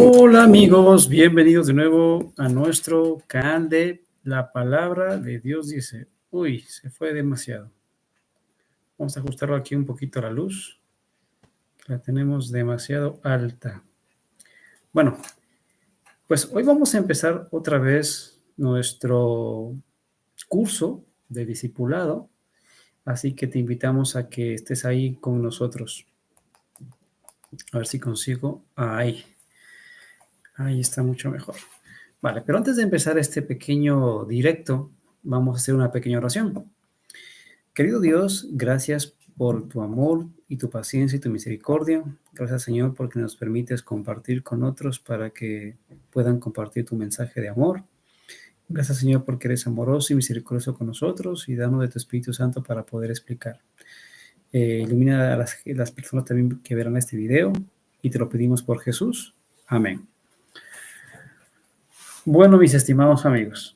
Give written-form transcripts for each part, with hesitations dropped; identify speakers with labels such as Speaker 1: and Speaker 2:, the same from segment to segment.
Speaker 1: Hola amigos, bienvenidos de nuevo a nuestro canal de La Palabra de Dios dice. Uy, se fue demasiado. Vamos a ajustarlo aquí un poquito a la luz. La tenemos demasiado alta. Bueno, pues hoy vamos a empezar otra vez nuestro curso de discipulado. Así que te invitamos a que estés ahí con nosotros. A ver si consigo. Ahí está mucho mejor. Vale, pero antes de empezar este pequeño directo, vamos a hacer una pequeña oración. Querido Dios, gracias por tu amor y tu paciencia y tu misericordia. Gracias, Señor, porque nos permites compartir con otros para que puedan compartir tu mensaje de amor. Gracias, Señor, porque eres amoroso y misericordioso con nosotros y danos de tu Espíritu Santo para poder explicar. Ilumina a las personas también que verán este video y te lo pedimos por Jesús. Amén. Bueno, mis estimados amigos,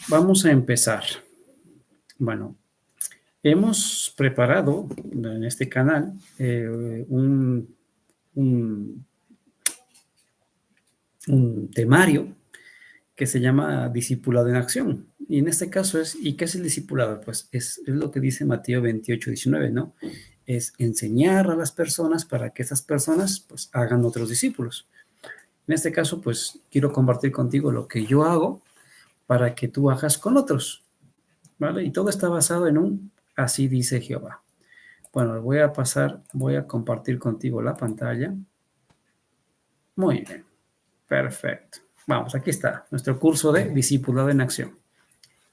Speaker 1: vamos a empezar. Bueno, hemos preparado en este canal un temario que se llama Discipulado en Acción. Y en este caso ¿y qué es el discipulado? Pues es lo que dice Mateo 28:19, ¿no? Es enseñar a las personas para que esas personas pues hagan otros discípulos. En este caso, pues quiero compartir contigo lo que yo hago para que tú hagas con otros, ¿vale? Y todo está basado en un así dice Jehová. Bueno, voy a compartir contigo la pantalla. Muy bien, perfecto. Vamos, aquí está, nuestro curso de Discipulado en Acción,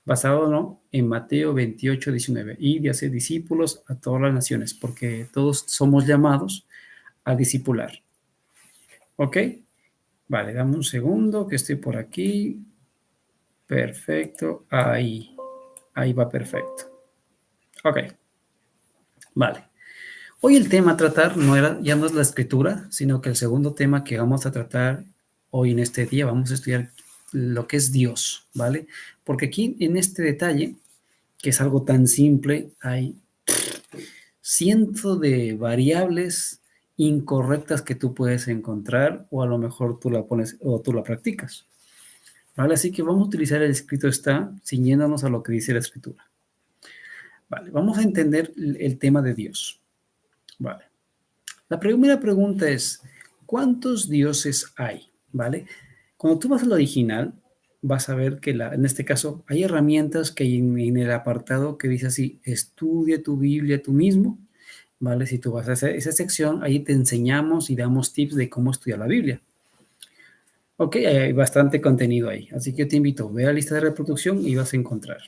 Speaker 1: basado, ¿no?, en Mateo 28:19, y de hacer discípulos a todas las naciones, porque todos somos llamados a discipular. ¿Ok? Vale, dame un segundo que estoy por aquí. Perfecto, ahí va perfecto. Ok, vale. Hoy el tema a tratar ya no es la escritura, sino que el segundo tema que vamos a tratar hoy en este día, vamos a estudiar lo que es Dios, ¿vale? Porque aquí en este detalle, que es algo tan simple, hay cientos de variables incorrectas que tú puedes encontrar, o a lo mejor tú la pones o tú la practicas, ¿vale? Así que vamos a utilizar el escrito está, ciñéndonos a lo que dice la escritura. Vale, vamos a entender el tema de Dios. Vale. La primera pregunta es, ¿cuántos dioses hay? ¿Vale? Cuando tú vas al original, vas a ver que en este caso hay herramientas que hay en el apartado que dice así, estudia tu Biblia tú mismo, ¿vale? Si tú vas a esa sección, ahí te enseñamos y damos tips de cómo estudiar la Biblia. Ok, hay bastante contenido ahí, así que yo te invito, ve a la lista de reproducción y vas a encontrar.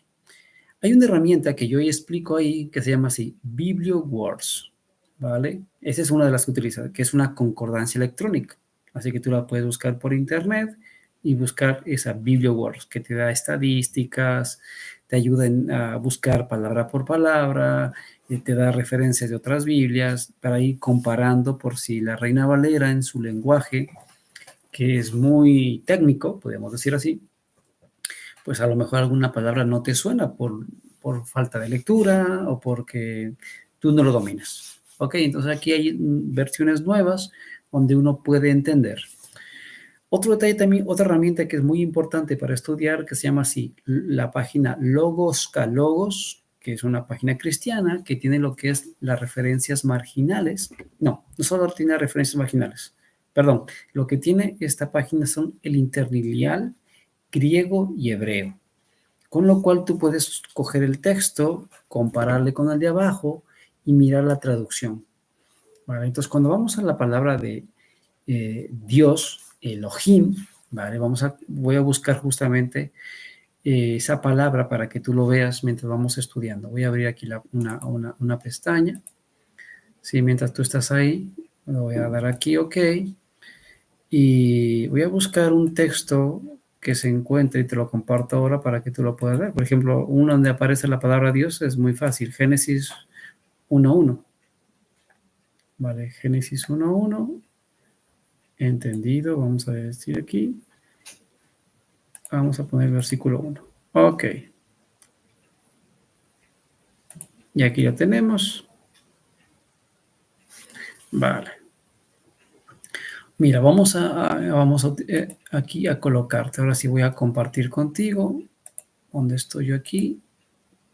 Speaker 1: Hay una herramienta que yo explico ahí que se llama así, BiblioWords, ¿vale? Esa es una de las que utiliza, que es una concordancia electrónica. Así que tú la puedes buscar por internet y buscar esa BiblioWords que te da estadísticas, te ayuda a buscar palabra por palabra, te da referencias de otras Biblias para ir comparando por si la Reina Valera en su lenguaje, que es muy técnico, podemos decir así, pues a lo mejor alguna palabra no te suena por falta de lectura o porque tú no lo dominas. Ok, entonces aquí hay versiones nuevas donde uno puede entender. Otro detalle también, otra herramienta que es muy importante para estudiar, que se llama así, la página Logos, que es una página cristiana que tiene lo que es las referencias marginales. No solo tiene referencias marginales. Perdón, lo que tiene esta página son el interlineal griego y hebreo. Con lo cual tú puedes coger el texto, compararle con el de abajo y mirar la traducción. ¿Vale? Entonces, cuando vamos a la palabra de Dios, Elohim, ¿vale? Voy a buscar justamente esa palabra para que tú lo veas mientras vamos estudiando. Voy a abrir aquí una pestaña. Sí, mientras tú estás ahí, lo voy a dar aquí, OK. Y voy a buscar un texto que se encuentre y te lo comparto ahora para que tú lo puedas ver. Por ejemplo, uno donde aparece la palabra Dios es muy fácil, Génesis 1:1. Vale, Génesis 1:1. Entendido, vamos a decir aquí. Vamos a poner el versículo 1. OK. Y aquí ya tenemos. Vale. Mira, aquí a colocarte. Ahora sí voy a compartir contigo. ¿Dónde estoy yo aquí?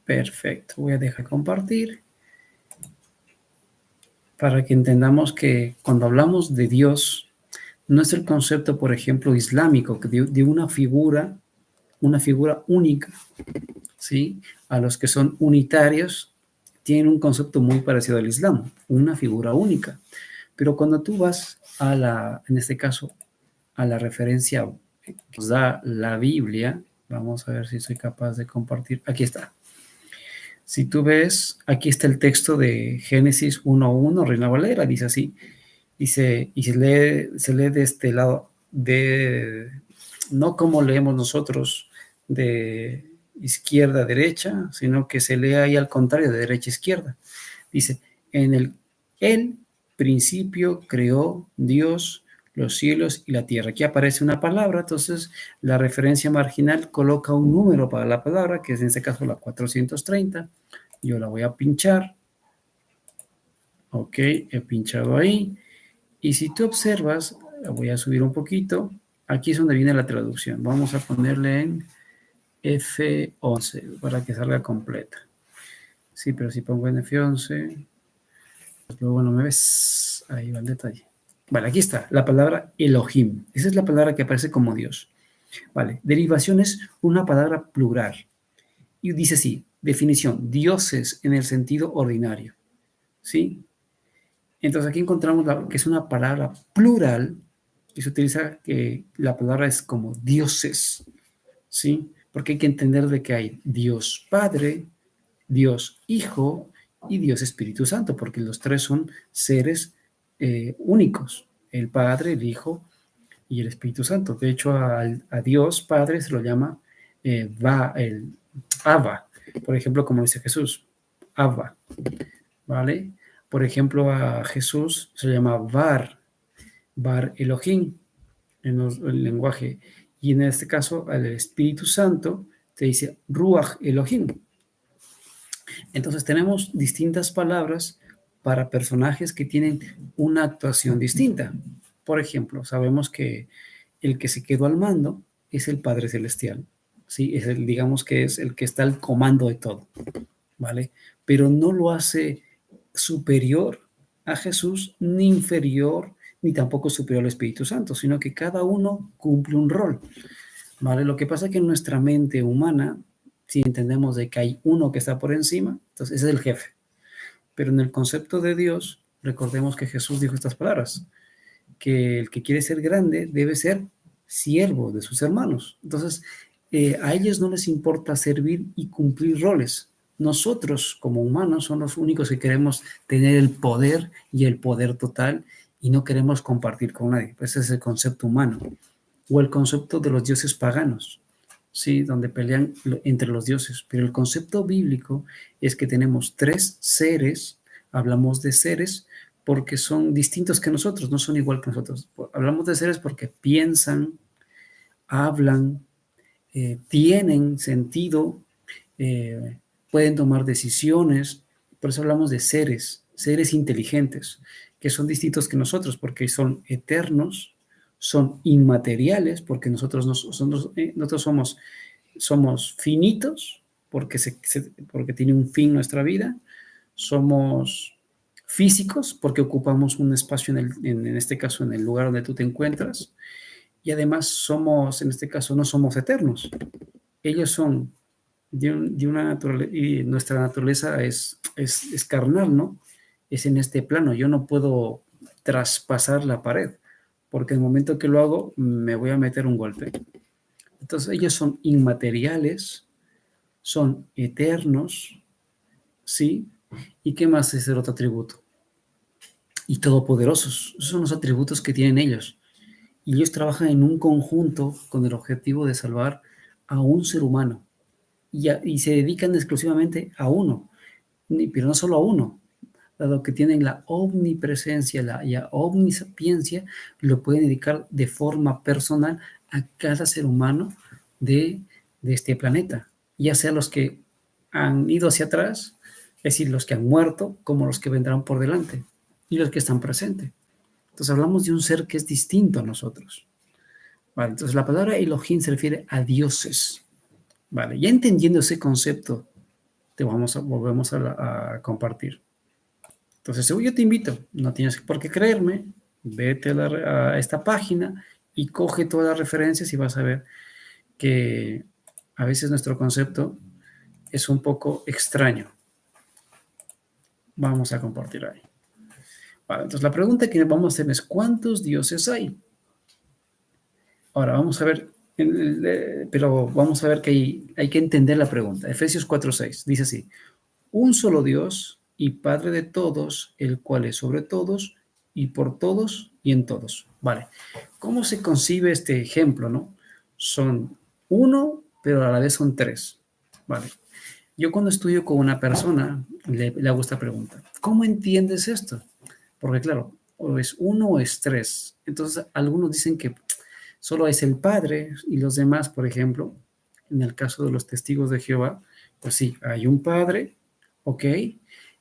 Speaker 1: Perfecto. Voy a dejar compartir para que entendamos que cuando hablamos de Dios, no es el concepto, por ejemplo, islámico, de una figura única, ¿sí? A los que son unitarios tienen un concepto muy parecido al Islam, una figura única. Pero cuando tú vas en este caso, a la referencia que nos da la Biblia, vamos a ver si soy capaz de compartir. Aquí está. Si tú ves, aquí está el texto de Génesis 1:1, Reina Valera, dice así. Dice, y se lee de este lado, no como leemos nosotros, de izquierda a derecha, sino que se lee ahí al contrario, de derecha a izquierda. Dice, en el principio creó Dios los cielos y la tierra. Aquí aparece una palabra, entonces la referencia marginal coloca un número para la palabra, que es en este caso la 430. Yo la voy a pinchar. Ok, he pinchado ahí. Y si tú observas, la voy a subir un poquito. Aquí es donde viene la traducción. Vamos a ponerle en F11 para que salga completa. Sí, pero si pongo en F11, pues luego no me ves. Ahí va el detalle. Vale, aquí está la palabra Elohim. Esa es la palabra que aparece como Dios. Vale, derivación es una palabra plural. Y dice así, definición, dioses en el sentido ordinario. ¿Sí? Entonces aquí encontramos que es una palabra plural y se utiliza que la palabra es como dioses, ¿sí? Porque hay que entender de que hay Dios Padre, Dios Hijo y Dios Espíritu Santo, porque los tres son seres únicos, el Padre, el Hijo y el Espíritu Santo. De hecho, a Dios Padre se lo llama el Abba, por ejemplo, como dice Jesús, Abba, ¿vale? Por ejemplo, a Jesús se le llama Bar Elohim, en el lenguaje. Y en este caso, al Espíritu Santo te dice Ruach Elohim. Entonces tenemos distintas palabras para personajes que tienen una actuación distinta. Por ejemplo, sabemos que el que se quedó al mando es el Padre Celestial. Sí, digamos que es el que está al comando de todo, ¿vale? Pero no lo hace superior a Jesús, ni inferior, ni tampoco superior al Espíritu Santo, sino que cada uno cumple un rol, ¿vale? Lo que pasa es que en nuestra mente humana, si entendemos de que hay uno que está por encima, entonces ese es el jefe. Pero en el concepto de Dios, recordemos que Jesús dijo estas palabras, que el que quiere ser grande debe ser siervo de sus hermanos. Entonces, a ellos no les importa servir y cumplir roles. Nosotros, como humanos, somos los únicos que queremos tener el poder y el poder total y no queremos compartir con nadie. Ese es el concepto humano. O el concepto de los dioses paganos, ¿sí? Donde pelean entre los dioses. Pero el concepto bíblico es que tenemos tres seres, hablamos de seres porque son distintos que nosotros, no son igual que nosotros. Hablamos de seres porque piensan, hablan, tienen sentido, eh, pueden tomar decisiones. Por eso hablamos de seres inteligentes, que son distintos que nosotros, porque son eternos, son inmateriales, porque nosotros somos finitos, porque tiene un fin nuestra vida, somos físicos, porque ocupamos un espacio en este caso, en el lugar donde tú te encuentras, y además en este caso, no somos eternos. Ellos son de una naturaleza, y nuestra naturaleza es carnal, ¿no? Es en este plano. Yo no puedo traspasar la pared, porque en el momento que lo hago, me voy a meter un golpe. Entonces, ellos son inmateriales, son eternos, ¿sí? ¿Y qué más es el otro atributo? Y todopoderosos. Esos son los atributos que tienen ellos. Y ellos trabajan en un conjunto con el objetivo de salvar a un ser humano. Y se dedican exclusivamente a uno, pero no solo a uno, dado que tienen la omnipresencia, la omnisapiencia, lo pueden dedicar de forma personal a cada ser humano de este planeta, ya sea los que han ido hacia atrás, es decir, los que han muerto, como los que vendrán por delante y los que están presentes. Entonces hablamos de un ser que es distinto a nosotros. Vale, entonces la palabra Elohim se refiere a dioses. Vale, ya entendiendo ese concepto, volvemos a compartir. Entonces, yo te invito, no tienes por qué creerme, vete a esta página y coge todas las referencias y vas a ver que a veces nuestro concepto es un poco extraño. Vamos a compartir ahí. Vale, entonces la pregunta que vamos a hacer es, ¿cuántos dioses hay? Ahora, vamos a ver, pero vamos a ver que hay que entender la pregunta. Efesios 4:6 dice así, un solo Dios y Padre de todos, el cual es sobre todos y por todos y en todos. Vale, ¿cómo se concibe este ejemplo, no? Son uno, pero a la vez son tres. Vale, yo cuando estudio con una persona, le hago esta pregunta, ¿cómo entiendes esto? Porque claro, o es uno o es tres. Entonces, algunos dicen que solo es el Padre y los demás, por ejemplo, en el caso de los testigos de Jehová, pues sí, hay un Padre, ok,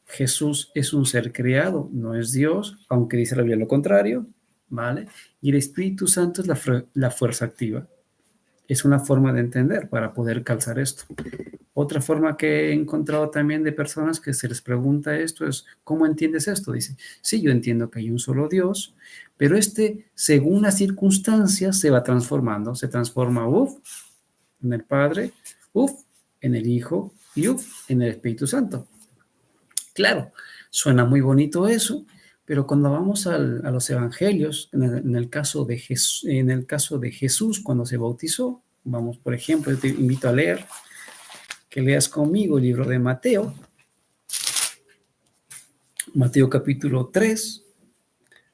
Speaker 1: Jesús es un ser creado, no es Dios, aunque dice la Biblia lo contrario, ¿vale? Y el Espíritu Santo es la fuerza activa. Es una forma de entender para poder calzar esto. Otra forma que he encontrado también de personas que se les pregunta esto es, ¿cómo entiendes esto? Dice, sí, yo entiendo que hay un solo Dios, pero según las circunstancias, se va transformando. Se transforma, en el Padre, en el Hijo y en el Espíritu Santo. Claro, suena muy bonito eso, pero cuando vamos a los evangelios, en el caso de Jesús, cuando se bautizó, vamos, por ejemplo, yo te invito a leer, que leas conmigo el libro de Mateo, Mateo capítulo 3,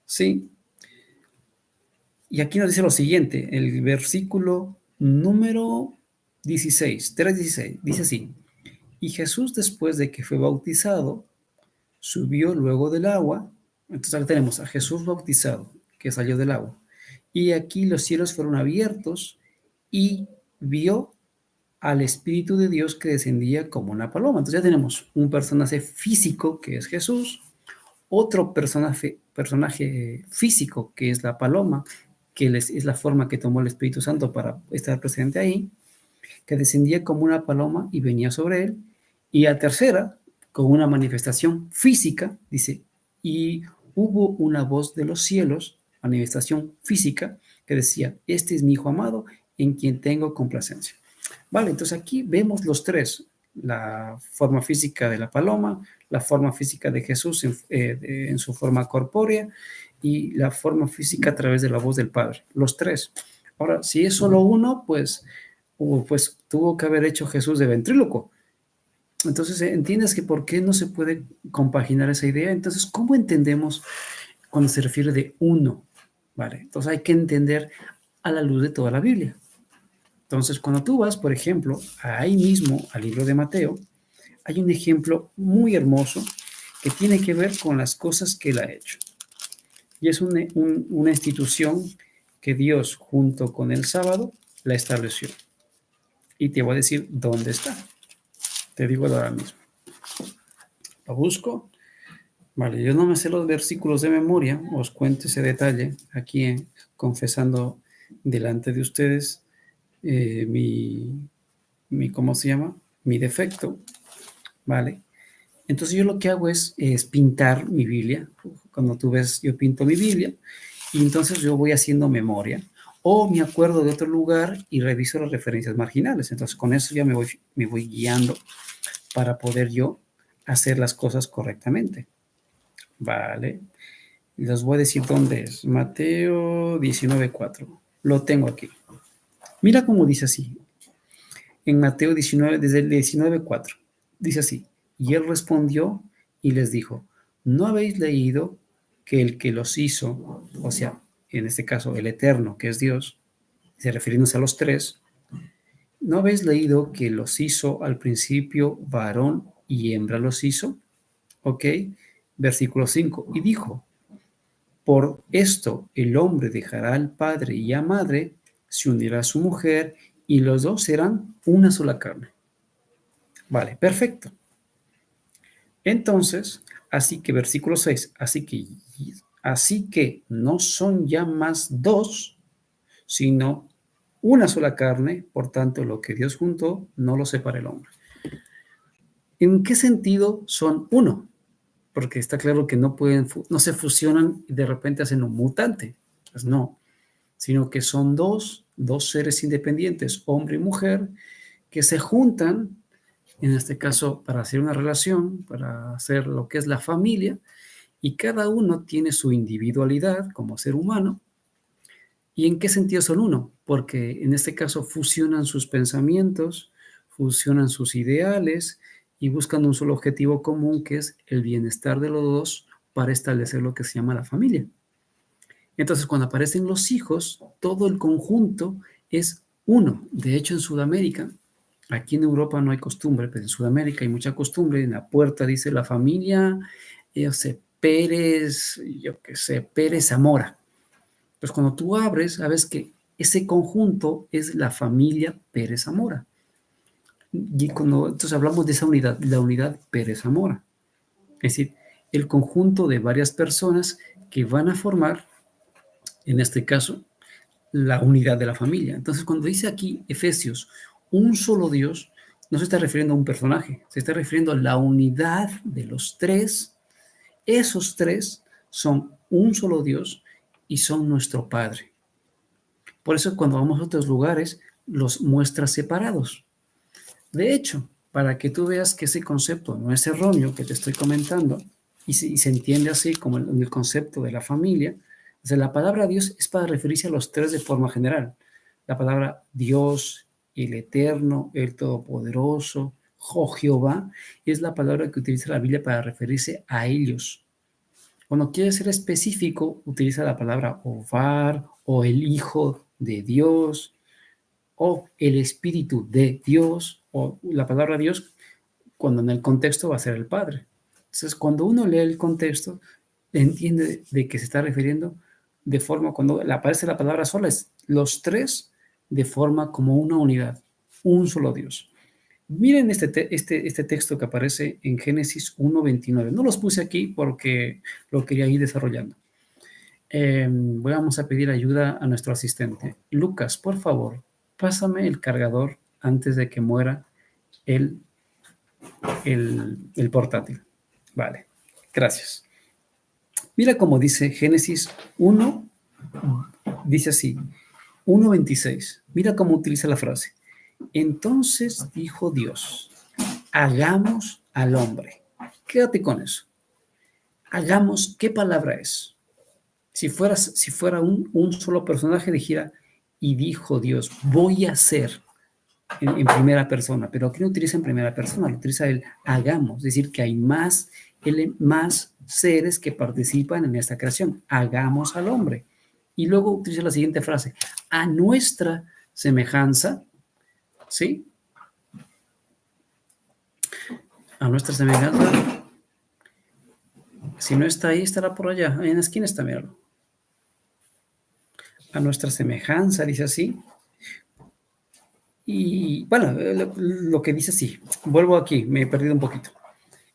Speaker 1: ¿sí? Y aquí nos dice lo siguiente, el versículo número 16, 3:16, dice así, y Jesús después de que fue bautizado, subió luego del agua, entonces ahora tenemos a Jesús bautizado, que salió del agua, y aquí los cielos fueron abiertos y vio al Espíritu de Dios que descendía como una paloma. Entonces ya tenemos un personaje físico que es Jesús, otro personaje físico que es la paloma, que es la forma que tomó el Espíritu Santo para estar presente ahí, que descendía como una paloma y venía sobre él, y a tercera, con una manifestación física, dice, y hubo una voz de los cielos, manifestación física, que decía, este es mi Hijo amado, en quien tengo complacencia. Vale, entonces aquí vemos los tres, la forma física de la paloma, la forma física de Jesús en su forma corpórea y la forma física a través de la voz del Padre, los tres. Ahora, si es solo uno, pues tuvo que haber hecho Jesús de ventríloco. Entonces, entiendes que por qué no se puede compaginar esa idea. Entonces, ¿cómo entendemos cuando se refiere de uno? Vale, entonces hay que entender a la luz de toda la Biblia. Entonces, cuando tú vas, por ejemplo, ahí mismo al libro de Mateo, hay un ejemplo muy hermoso que tiene que ver con las cosas que él ha hecho. Y es una institución que Dios, junto con el sábado, la estableció. Y te voy a decir dónde está. Te digo ahora mismo. Lo busco. Vale, yo no me sé los versículos de memoria, os cuento ese detalle aquí confesando delante de ustedes ¿cómo se llama? Mi defecto, ¿vale? Entonces yo lo que hago es pintar mi Biblia. Cuando tú ves, yo pinto mi Biblia y entonces yo voy haciendo memoria o me acuerdo de otro lugar y reviso las referencias marginales. Entonces con eso ya me voy guiando para poder yo hacer las cosas correctamente. Vale. Les voy a decir dónde es. Mateo 19:4. Lo tengo aquí. Mira cómo dice así. En Mateo 19, desde el 19:4. Dice así. Y él respondió y les dijo, ¿no habéis leído que el que los hizo, o sea, en este caso el Eterno, que es Dios, se refiriéndose a los tres, ¿no habéis leído que los hizo al principio varón y hembra los hizo? ¿Ok? Versículo 5. Y dijo, por esto el hombre dejará al padre y a madre, se unirá a su mujer y los dos serán una sola carne. Vale, perfecto. Entonces, así que versículo 6, Así que no son ya más dos, sino una sola carne, por tanto, lo que Dios juntó, no lo separa el hombre. ¿En qué sentido son uno? Porque está claro que no se fusionan y de repente hacen un mutante. Pues no, sino que son dos seres independientes, hombre y mujer, que se juntan, en este caso, para hacer una relación, para hacer lo que es la familia, y cada uno tiene su individualidad como ser humano. ¿Y en qué sentido son uno? Porque en este caso fusionan sus pensamientos, fusionan sus ideales y buscan un solo objetivo común, que es el bienestar de los dos para establecer lo que se llama la familia. Entonces, cuando aparecen los hijos, todo el conjunto es uno. De hecho, en Sudamérica, aquí en Europa no hay costumbre, pero en Sudamérica hay mucha costumbre. En la puerta dice la familia, yo sé, Pérez, yo qué sé, Pérez Zamora. Entonces, cuando tú abres, sabes que ese conjunto es la familia Pérez Zamora. Y entonces hablamos de esa unidad, la unidad Pérez Zamora. Es decir, el conjunto de varias personas que van a formar, en este caso, la unidad de la familia. Entonces, cuando dice aquí Efesios, un solo Dios, no se está refiriendo a un personaje, se está refiriendo a la unidad de los tres. Esos tres son un solo Dios y son nuestro Padre. Por eso cuando vamos a otros lugares, los muestra separados. De hecho, para que tú veas que ese concepto no es erróneo que te estoy comentando, y se entiende así como el concepto de la familia, o sea, la palabra Dios es para referirse a los tres de forma general. La palabra Dios, el Eterno, el Todopoderoso, Jehová, es la palabra que utiliza la Biblia para referirse a ellos. Cuando quiere ser específico, utiliza la palabra Ovar o el Hijo de Dios o el Espíritu de Dios o la palabra Dios, cuando en el contexto va a ser el Padre. Entonces, cuando uno lee el contexto, entiende de qué se está refiriendo de forma, cuando aparece la palabra sola, es los tres de forma como una unidad, un solo Dios. Miren este texto que aparece en Génesis 1:29. No los puse aquí porque lo quería ir desarrollando. Vamos a pedir ayuda a nuestro asistente. Lucas, por favor, pásame el cargador antes de que muera el, el portátil. Vale, gracias. Mira cómo dice Génesis 1, dice así, 1:26. Mira cómo utiliza la frase. Entonces dijo Dios, hagamos al hombre. Quédate con eso. Hagamos, ¿qué palabra es? Si fuera un solo personaje, dijera, y dijo Dios, voy a hacer en primera persona, pero aquí no utiliza en primera persona, lo utiliza el hagamos, es decir, que hay más seres que participan en esta creación. Hagamos al hombre. Y luego utiliza la siguiente frase, a nuestra semejanza, ¿sí? A nuestra semejanza. Si no está ahí, estará por allá. Ahí en la esquina está, míralo. A nuestra semejanza, dice así. Y bueno, lo que dice así. Vuelvo aquí, me he perdido un poquito.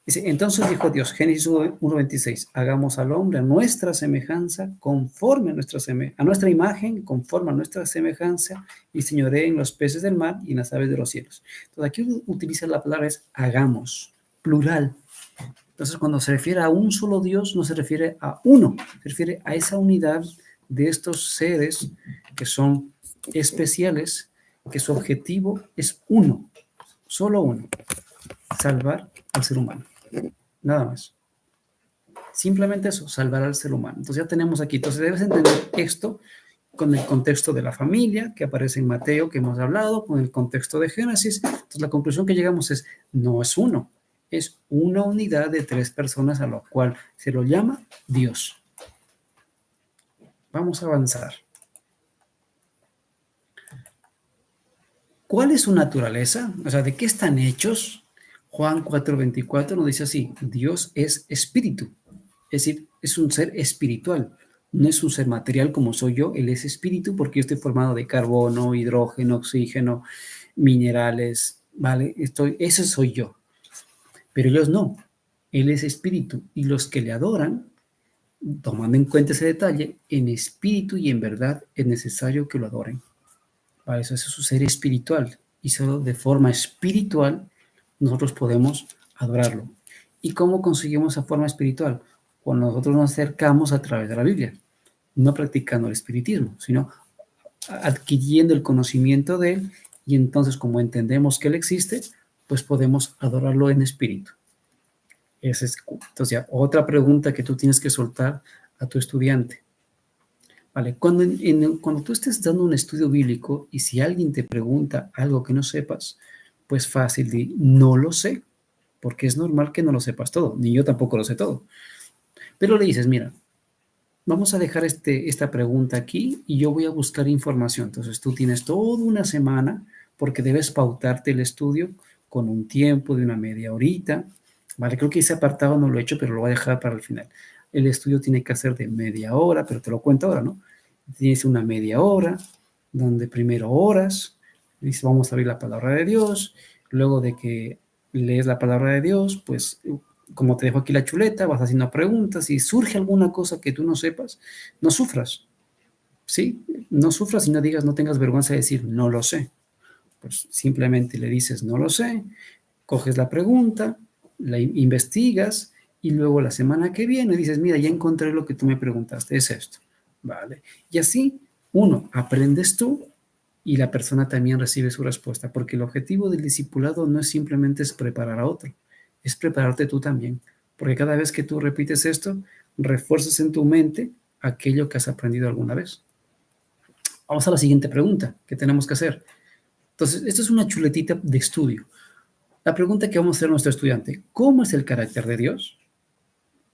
Speaker 1: Dice, entonces dijo Dios, Génesis 1:26, hagamos al hombre a nuestra semejanza, conforme a nuestra imagen, conforme a nuestra semejanza, y señoree en los peces del mar y en las aves de los cielos. Entonces aquí utiliza la palabra es hagamos, plural. Entonces cuando se refiere a un solo Dios, no se refiere a uno, se refiere a esa unidad de estos seres que son especiales, que su objetivo es uno, solo uno, salvar al ser humano. Nada más. Simplemente eso, salvar al ser humano. Entonces ya tenemos aquí. Entonces debes entender esto con el contexto de la familia que aparece en Mateo, que hemos hablado, con el contexto de Génesis. Entonces la conclusión que llegamos es, no es uno, es una unidad de tres personas a lo cual se lo llama Dios. Vamos a avanzar. ¿Cuál es su naturaleza? O sea, ¿de qué están hechos? Juan 4:24 nos dice así, Dios es espíritu. Es decir, es un ser espiritual, no es un ser material como soy yo, Él es espíritu porque yo estoy formado de carbono, hidrógeno, oxígeno, minerales, ¿vale? Eso soy yo, pero ellos no, Él es espíritu y los que le adoran tomando en cuenta ese detalle, en espíritu y en verdad es necesario que lo adoren. Para eso es su ser espiritual. Y solo de forma espiritual nosotros podemos adorarlo. ¿Y cómo conseguimos esa forma espiritual? Cuando nosotros nos acercamos a través de la Biblia, no practicando el espiritismo, sino adquiriendo el conocimiento de él, y entonces como entendemos que él existe, pues podemos adorarlo en espíritu. Entonces, ya, otra pregunta que tú tienes que soltar a tu estudiante. Vale, cuando tú estés dando un estudio bíblico y si alguien te pregunta algo que no sepas, pues fácil, no lo sé, porque es normal que no lo sepas todo, ni yo tampoco lo sé todo. Pero le dices, mira, vamos a dejar esta pregunta aquí y yo voy a buscar información. Entonces tú tienes toda una semana porque debes pautarte el estudio con un tiempo de una media horita. Vale, creo que ese apartado no lo he hecho, pero lo voy a dejar para el final. El estudio tiene que ser de media hora, pero te lo cuento ahora, ¿no? Tienes una media hora, donde primero oras, dices, vamos a abrir la palabra de Dios, luego de que lees la palabra de Dios, pues como te dejo aquí la chuleta, vas haciendo preguntas, si surge alguna cosa que tú no sepas, no sufras, ¿sí? No sufras y no digas, no tengas vergüenza de decir, no lo sé. Pues simplemente le dices, no lo sé, coges la pregunta, la investigas y luego la semana que viene dices, mira, ya encontré lo que tú me preguntaste, es esto, ¿vale? Y así, uno, aprendes tú y la persona también recibe su respuesta, porque el objetivo del discipulado no es simplemente es preparar a otro, es prepararte tú también, porque cada vez que tú repites esto, refuerzas en tu mente aquello que has aprendido alguna vez. Vamos a la siguiente pregunta que tenemos que hacer. Entonces, esto es una chuletita de estudio. La pregunta que vamos a hacer a nuestro estudiante, ¿cómo es el carácter de Dios?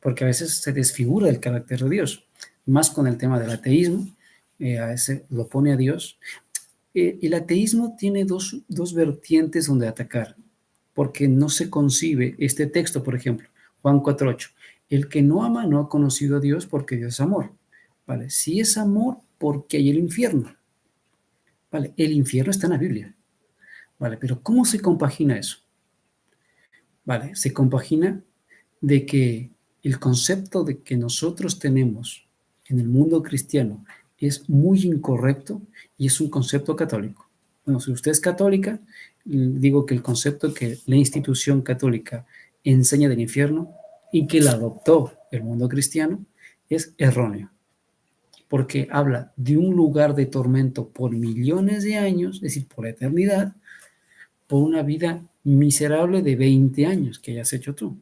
Speaker 1: Porque a veces se desfigura el carácter de Dios, más con el tema del ateísmo, a veces lo pone a Dios. El ateísmo tiene dos vertientes donde atacar, porque no se concibe este texto, por ejemplo, Juan 4:8, el que no ama no ha conocido a Dios porque Dios es amor. ¿Vale? Si es amor, ¿por qué hay el infierno? ¿Vale? El infierno está en la Biblia. ¿Vale? Pero ¿cómo se compagina eso? ¿Vale? Se compagina de que el concepto de que nosotros tenemos en el mundo cristiano es muy incorrecto y es un concepto católico. Bueno, si usted es católica, digo que el concepto que la institución católica enseña del infierno y que la adoptó el mundo cristiano es erróneo, porque habla de un lugar de tormento por millones de años, es decir, por la eternidad, por una vida miserable de 20 años que hayas hecho tú.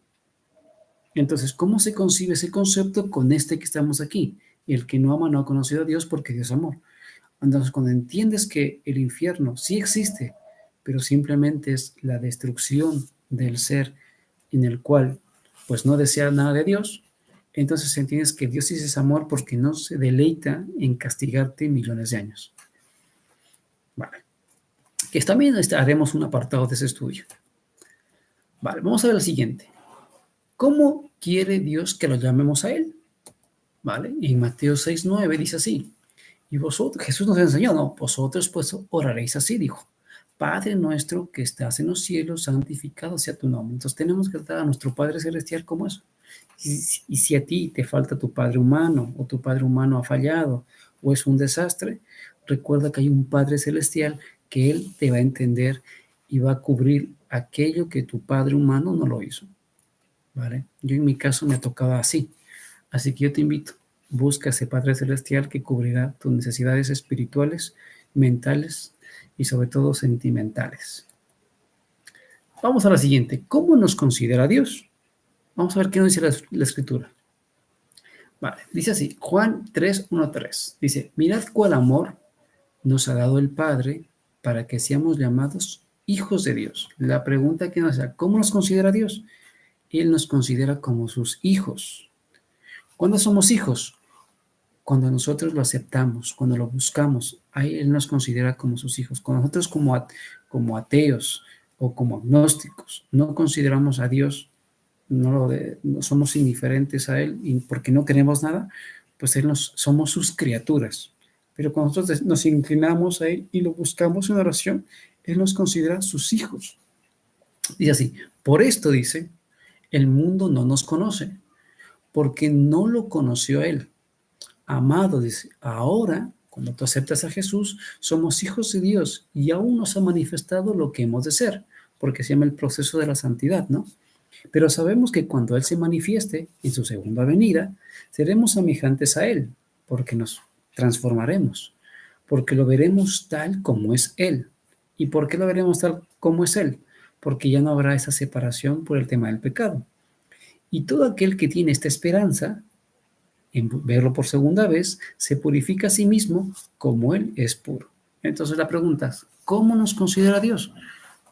Speaker 1: Entonces, ¿cómo se concibe ese concepto con este que estamos aquí? El que no ama no ha conocido a Dios porque Dios es amor. Entonces, cuando entiendes que el infierno sí existe, pero simplemente es la destrucción del ser en el cual pues no desea nada de Dios, entonces entiendes que Dios sí es amor porque no se deleita en castigarte millones de años. Vale. Que también haremos un apartado de ese estudio. Vale, vamos a ver el siguiente. ¿Cómo quiere Dios que lo llamemos a Él? ¿Vale? Y en Mateo 6:9 dice así, y vosotros, Jesús nos enseñó, no, vosotros pues oraréis así, dijo, Padre nuestro que estás en los cielos, santificado sea tu nombre. Entonces tenemos que tratar a nuestro Padre Celestial como eso. Y si a ti te falta tu Padre humano, o tu Padre humano ha fallado, o es un desastre, recuerda que hay un Padre Celestial que Él te va a entender y va a cubrir aquello que tu Padre humano no lo hizo. ¿Vale? Yo en mi caso me tocaba así. Así que yo te invito, busca ese Padre Celestial que cubrirá tus necesidades espirituales, mentales y sobre todo sentimentales. Vamos a la siguiente. ¿Cómo nos considera Dios? Vamos a ver qué nos dice la Escritura. Vale, dice así, Juan 3:1-3. Dice, mirad cuál amor nos ha dado el Padre para que seamos llamados hijos de Dios. La pregunta que nos hace, ¿cómo nos considera Dios? Él nos considera como sus hijos. ¿Cuándo somos hijos? Cuando nosotros lo aceptamos, cuando lo buscamos, ahí Él nos considera como sus hijos. Cuando nosotros como ateos o como agnósticos no consideramos a Dios, no somos indiferentes a Él y porque no queremos nada, pues somos sus criaturas. Pero cuando nosotros nos inclinamos a Él y lo buscamos en oración, Él nos considera sus hijos. Dice así, por esto dice, el mundo no nos conoce, porque no lo conoció a él. Amado, dice, ahora, cuando tú aceptas a Jesús, somos hijos de Dios y aún nos ha manifestado lo que hemos de ser, porque se llama el proceso de la santidad, ¿no? Pero sabemos que cuando Él se manifieste en su segunda venida, seremos semejantes a Él, porque nos transformaremos, porque lo veremos tal como es Él. ¿Y por qué lo veremos tal como es Él? Porque ya no habrá esa separación por el tema del pecado. Y todo aquel que tiene esta esperanza, en verlo por segunda vez, se purifica a sí mismo como Él es puro. Entonces la pregunta es, ¿cómo nos considera Dios?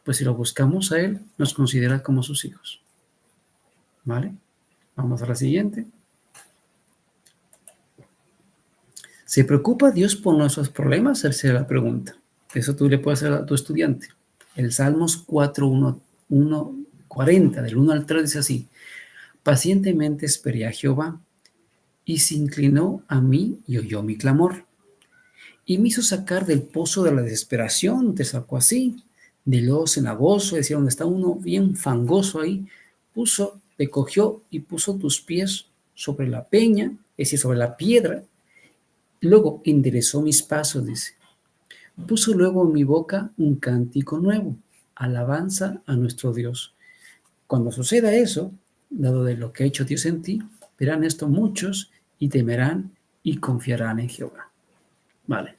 Speaker 1: Pues si lo buscamos a Él, nos considera como sus hijos. ¿Vale? Vamos a la siguiente. ¿Se preocupa Dios por nuestros problemas? Esa es la pregunta. Eso tú le puedes hacer a tu estudiante. El Salmos 4, 40, del 1 al 3 dice así: pacientemente esperé a Jehová, y se inclinó a mí y oyó mi clamor. Y me hizo sacar del pozo de la desesperación, te sacó así, del lodo cenagoso, es decir, donde está uno bien fangoso ahí, te cogió y puso tus pies sobre la peña, es decir, sobre la piedra. Luego enderezó mis pasos, dice. Puso luego en mi boca un cántico nuevo, alabanza a nuestro Dios. Cuando suceda eso, dado de lo que ha hecho Dios en ti, verán esto muchos y temerán y confiarán en Jehová. Vale.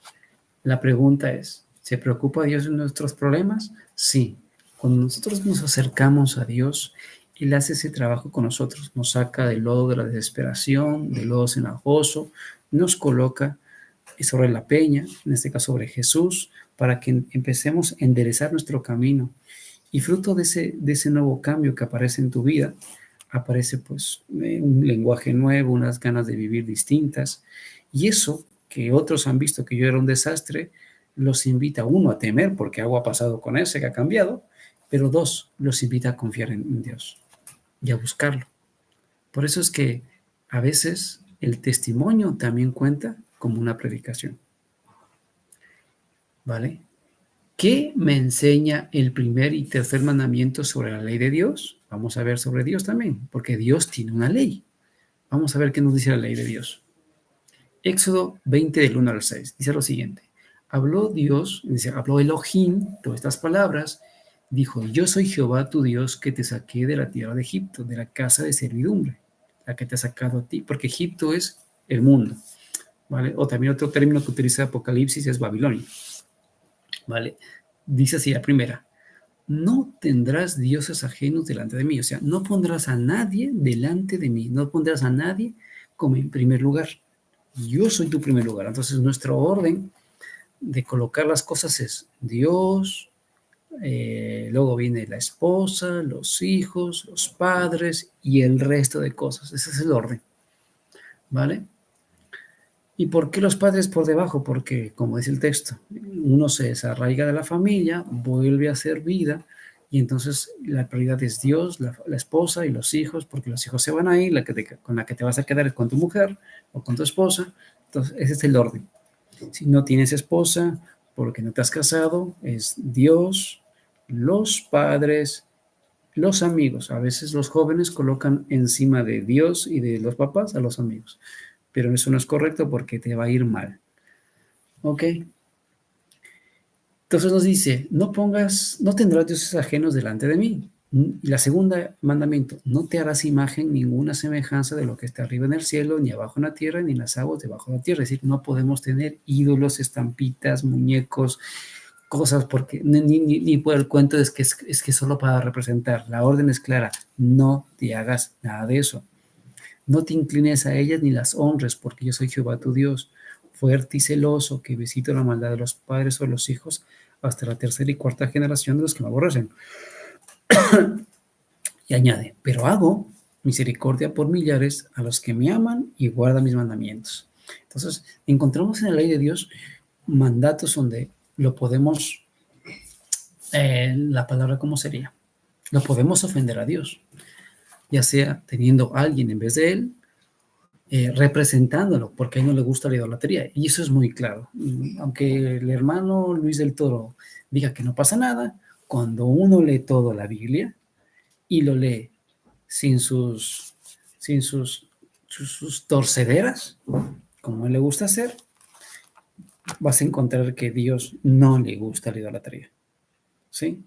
Speaker 1: La pregunta es, ¿se preocupa Dios de nuestros problemas? Sí. Cuando nosotros nos acercamos a Dios, Él hace ese trabajo con nosotros, nos saca del lodo de la desesperación, del lodo cenagoso, nos coloca sobre la peña, en este caso sobre Jesús, para que empecemos a enderezar nuestro camino. Y fruto de ese nuevo cambio que aparece en tu vida, aparece pues un lenguaje nuevo, unas ganas de vivir distintas. Y eso que otros han visto que yo era un desastre, los invita, uno, a temer, porque algo ha pasado con ese que ha cambiado, pero dos, los invita a confiar en Dios y a buscarlo. Por eso es que a veces el testimonio también cuenta como una predicación. ¿Vale? ¿Qué me enseña el primer y tercer mandamiento sobre la ley de Dios? Vamos a ver sobre Dios también, porque Dios tiene una ley. Vamos a ver qué nos dice la ley de Dios. Éxodo 20 del 1 al 6 dice lo siguiente: habló Dios, dice, habló Elohim, todas estas palabras, dijo: yo soy Jehová tu Dios, que te saqué de la tierra de Egipto, de la casa de servidumbre, la que te ha sacado a ti, porque Egipto es el mundo, ¿vale? O también otro término que utiliza Apocalipsis es Babilonia, ¿vale? Dice así la primera: no tendrás dioses ajenos delante de mí, o sea, no pondrás a nadie delante de mí, no pondrás a nadie como en primer lugar. Yo soy tu primer lugar. Entonces, nuestro orden de colocar las cosas es Dios, luego viene la esposa, los hijos, los padres y el resto de cosas. Ese es el orden, ¿vale? ¿Y por qué los padres por debajo? Porque, como dice el texto, uno se desarraiga de la familia, vuelve a hacer vida, y entonces la prioridad es Dios, la esposa y los hijos, porque los hijos se van a ir, con la que te vas a quedar es con tu mujer o con tu esposa. Entonces, ese es el orden. Si no tienes esposa, porque no te has casado, es Dios, los padres, los amigos. A veces los jóvenes colocan encima de Dios y de los papás a los amigos, pero eso no es correcto porque te va a ir mal. ¿Ok? Entonces nos dice, no tendrás dioses ajenos delante de mí. Y la segunda mandamiento, no te harás imagen ninguna semejanza de lo que está arriba en el cielo, ni abajo en la tierra, ni en las aguas debajo de la tierra. Es decir, no podemos tener ídolos, estampitas, muñecos, cosas, porque ni por el cuento es que solo para representar. La orden es clara, no te hagas nada de eso. No te inclines a ellas ni las honres, porque yo soy Jehová tu Dios, fuerte y celoso, que visito la maldad de los padres o de los hijos hasta la tercera y cuarta generación de los que me aborrecen. Y añade, pero hago misericordia por millares a los que me aman y guardan mis mandamientos. Entonces, encontramos en la ley de Dios mandatos donde lo podemos, la palabra, ¿cómo sería? Lo podemos ofender a Dios, ya sea teniendo a alguien en vez de él, representándolo, porque a él no le gusta la idolatría. Y eso es muy claro. Aunque el hermano Luis del Toro diga que no pasa nada, cuando uno lee toda la Biblia y lo lee sin sus sus torcederas, como a él le gusta hacer, vas a encontrar que Dios no le gusta la idolatría. ¿Sí?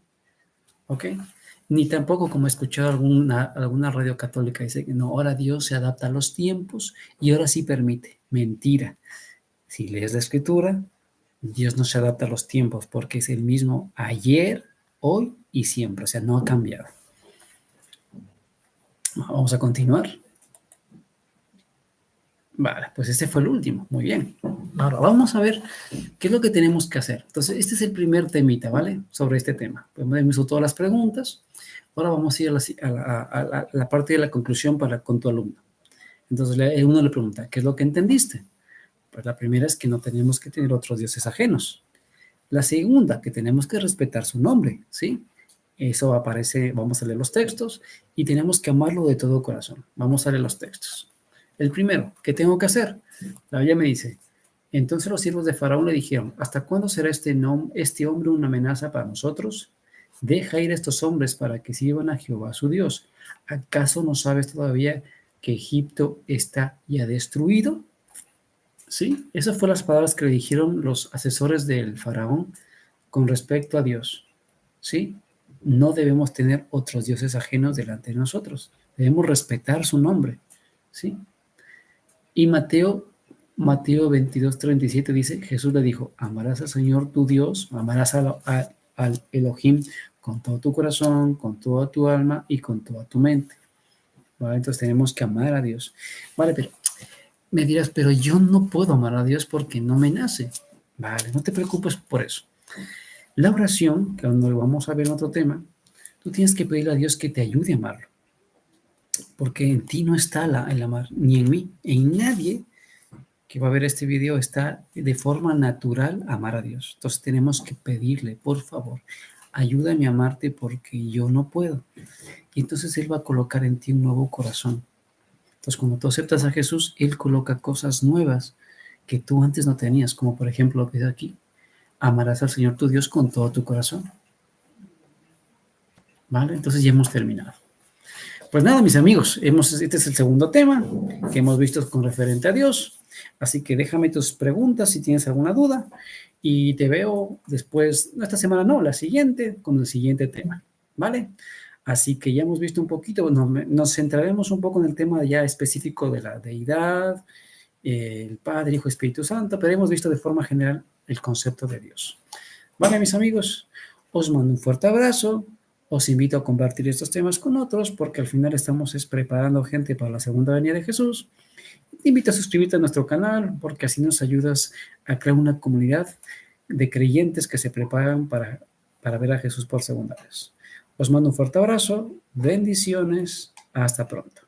Speaker 1: ¿Ok? Ni tampoco como he escuchado alguna radio católica dice que no, ahora Dios se adapta a los tiempos y ahora sí permite. Mentira. Si lees la escritura, Dios no se adapta a los tiempos porque es el mismo ayer, hoy y siempre. O sea, no ha cambiado. Vamos a continuar. Vale, pues este fue el último. Muy bien. Ahora vamos a ver qué es lo que tenemos que hacer. Entonces, este es el primer temita, ¿vale? Sobre este tema. Pues hemos visto todas las preguntas. Ahora vamos a ir a la parte de la conclusión con tu alumno. Entonces, uno le pregunta, ¿qué es lo que entendiste? Pues la primera es que no tenemos que tener otros dioses ajenos. La segunda, que tenemos que respetar su nombre, ¿sí? Eso aparece, vamos a leer los textos, y tenemos que amarlo de todo corazón. Vamos a leer los textos. El primero, ¿qué tengo que hacer? La Biblia me dice, entonces los siervos de Faraón le dijeron, ¿hasta cuándo será este hombre una amenaza para nosotros? Deja ir a estos hombres para que sirvan a Jehová su Dios. ¿Acaso no sabes todavía que Egipto está ya destruido? Sí, esas fueron las palabras que le dijeron los asesores del Faraón con respecto a Dios. ¿Sí? No debemos tener otros dioses ajenos delante de nosotros. Debemos respetar su nombre. ¿Sí? Y Mateo 22:37 dice, Jesús le dijo, amarás al Señor tu Dios, amarás al Elohim con todo tu corazón, con toda tu alma y con toda tu mente. ¿Vale? Entonces tenemos que amar a Dios. Vale, pero me dirás, pero yo no puedo amar a Dios porque no me nace. Vale, no te preocupes por eso. La oración, que aún no lo vamos a ver en otro tema, tú tienes que pedirle a Dios que te ayude a amarlo. Porque en ti no está el amar, ni en mí, en nadie que va a ver este video está de forma natural amar a Dios. Entonces tenemos que pedirle, por favor, ayúdame a amarte porque yo no puedo. Y entonces Él va a colocar en ti un nuevo corazón. Entonces cuando tú aceptas a Jesús, Él coloca cosas nuevas que tú antes no tenías, como por ejemplo lo que dice aquí, amarás al Señor tu Dios con todo tu corazón. ¿Vale? Entonces ya hemos terminado. Pues nada, mis amigos, este es el segundo tema que hemos visto con referente a Dios. Así que déjame tus preguntas si tienes alguna duda y te veo después, no esta semana no, la siguiente, con el siguiente tema, ¿vale? Así que ya hemos visto un poquito, nos centraremos un poco en el tema ya específico de la deidad, el Padre, Hijo, Espíritu Santo, pero hemos visto de forma general el concepto de Dios. Vale, mis amigos, os mando un fuerte abrazo. Os invito a compartir estos temas con otros porque al final estamos preparando gente para la segunda venida de Jesús. Te invito a suscribirte a nuestro canal porque así nos ayudas a crear una comunidad de creyentes que se preparan para ver a Jesús por segunda vez. Os mando un fuerte abrazo, bendiciones, hasta pronto.